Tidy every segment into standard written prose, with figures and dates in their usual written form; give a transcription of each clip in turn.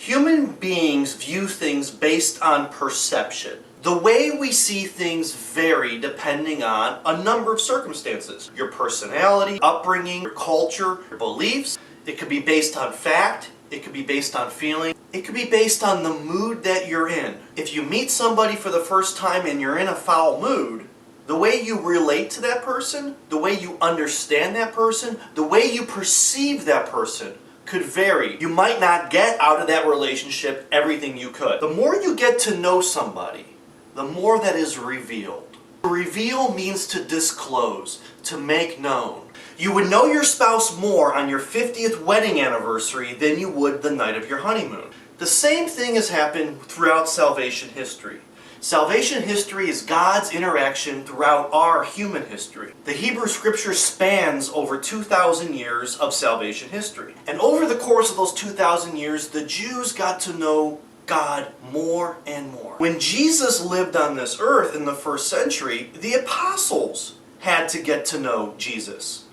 Human beings view things based on perception. The way we see things vary depending on a number of circumstances. Your personality, upbringing, your culture, your beliefs. It could be based on fact. It could be based on feeling. It could be based on the mood that you're in. If you meet somebody for the first time and you're in a foul mood, the way you relate to that person, the way you understand that person, the way you perceive that person could vary. You might not get out of that relationship everything you could. The more you get to know somebody, the more that is revealed. To reveal means to disclose, to make known. You would know your spouse more on your 50th wedding anniversary than you would the night of your honeymoon. The same thing has happened throughout salvation history. Salvation history is God's interaction throughout our human history. The Hebrew Scripture spans over 2,000 years of salvation history. And over the course of those 2,000 years, the Jews got to know God more and more. When Jesus lived on this earth in the first century, the apostles had to get to know Jesus.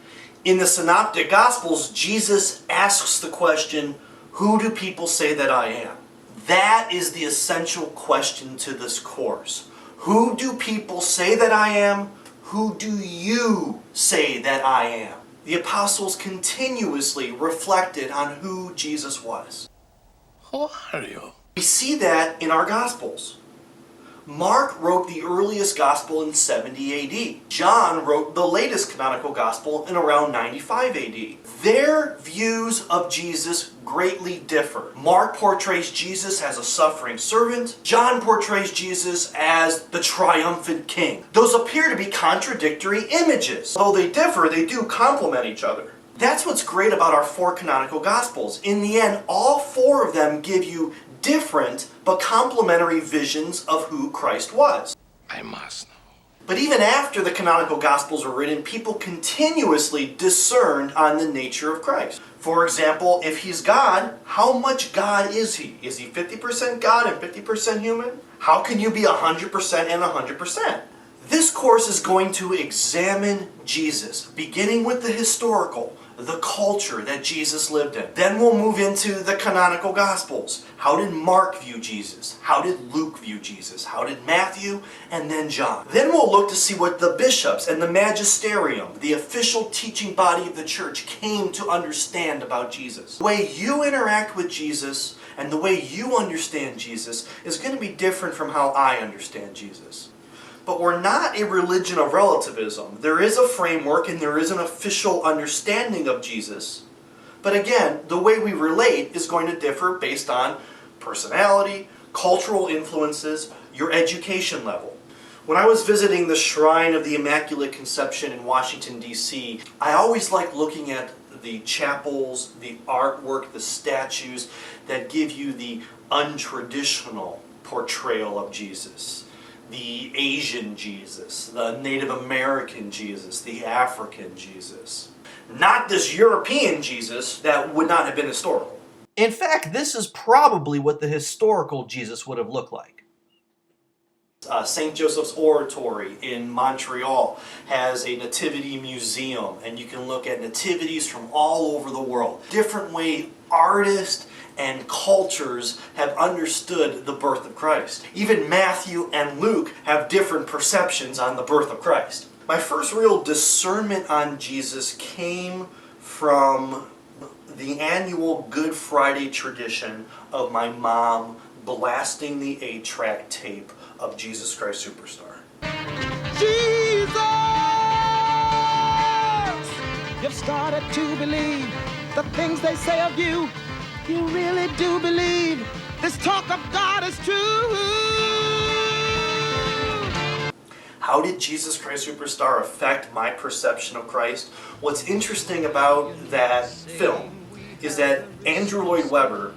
In the Synoptic Gospels, Jesus asks the question, "Who do people say that I am?" That is the essential question to this course. Who do people say that I am? Who do you say that I am? The apostles continuously reflected on who Jesus was. Who are you? We see that in our Gospels. Mark wrote the earliest Gospel in 70 AD. John wrote the latest canonical Gospel in around 95 AD. Their views of Jesus greatly differ. Mark portrays Jesus as a suffering servant. John portrays Jesus as the triumphant king. Those appear to be contradictory images. Though they differ, they do complement each other. That's what's great about our four canonical Gospels. In the end, all four of them give you different but complementary visions of who Christ was. I must know. But even after the canonical Gospels were written, people continuously discerned on the nature of Christ. For example, if he's God, how much God is he? Is he 50% God and 50% human? How can you be 100% and 100%? This course is going to examine Jesus, beginning with the historical, the culture that Jesus lived in. Then we'll move into the canonical Gospels. How did Mark view Jesus? How did Luke view Jesus? How did Matthew? And then John. Then we'll look to see what the bishops and the magisterium, the official teaching body of the church, came to understand about Jesus. The way you interact with Jesus and the way you understand Jesus is going to be different from how I understand Jesus. But we're not a religion of relativism. There is a framework and there is an official understanding of Jesus. But again, the way we relate is going to differ based on personality, cultural influences, your education level. When I was visiting the Shrine of the Immaculate Conception in Washington, D.C., I always like looking at the chapels, the artwork, the statues that give you the untraditional portrayal of Jesus. The Asian Jesus, the Native American Jesus, the African Jesus. Not this European Jesus that would not have been historical. In fact, this is probably what the historical Jesus would have looked like. St. Joseph's Oratory in Montreal has a nativity museum, and you can look at nativities from all over the world. Different way artists and cultures have understood the birth of Christ. Even Matthew and Luke have different perceptions on the birth of Christ. My first real discernment on Jesus came from the annual Good Friday tradition of my mom blasting the 8-track tape of Jesus Christ Superstar. Jesus! You've started to believe the things they say of you. You really do believe this talk of God is true. How did Jesus Christ Superstar affect my perception of Christ? What's interesting about that film is that Andrew Lloyd Webber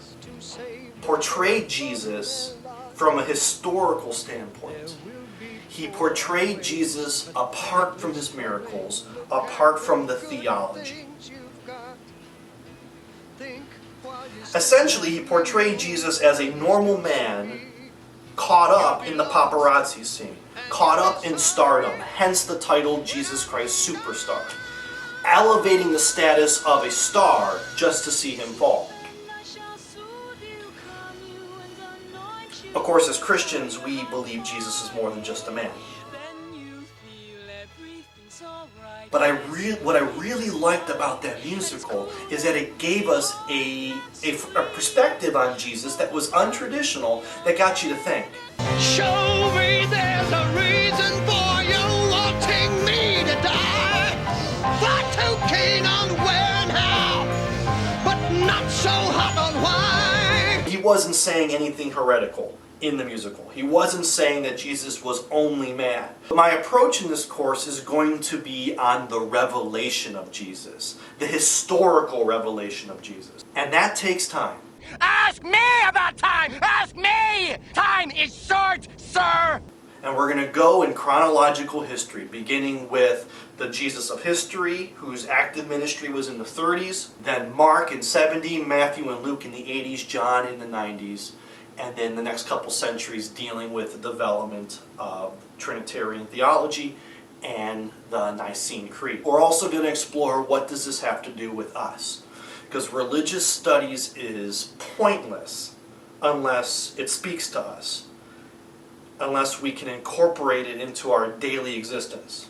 portrayed Jesus from a historical standpoint. He portrayed Jesus apart from his miracles, apart from the theology. Essentially, he portrayed Jesus as a normal man caught up in the paparazzi scene, caught up in stardom, hence the title Jesus Christ Superstar, elevating the status of a star just to see him fall. Of course, as Christians, we believe Jesus is more than just a man. But what I really liked about that musical is that it gave us a perspective on Jesus that was untraditional, that got you to think. Show me there's a reason for you wanting me to die. Fly too keen on where and how, but not so hot on why. He wasn't saying anything heretical in the musical. He wasn't saying that Jesus was only man. My approach in this course is going to be on the revelation of Jesus, the historical revelation of Jesus. And that takes time. Ask me about time! Ask me! Time is short, sir! And we're going to go in chronological history, beginning with the Jesus of history, whose active ministry was in the 30s, then Mark in 70, Matthew and Luke in the 80s, John in the 90s, and then the next couple centuries dealing with the development of Trinitarian theology and the Nicene Creed. We're also going to explore, what does this have to do with us? Because religious studies is pointless unless it speaks to us, unless we can incorporate it into our daily existence.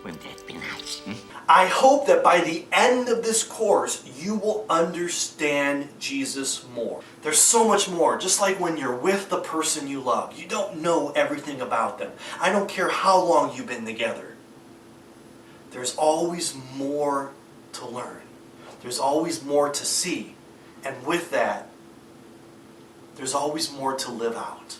Wouldn't that be nice? I hope that by the end of this course, you will understand Jesus more. There's so much more. Just like when you're with the person you love, you don't know everything about them. I don't care how long you've been together. There's always more to learn. There's always more to see. And with that, there's always more to live out.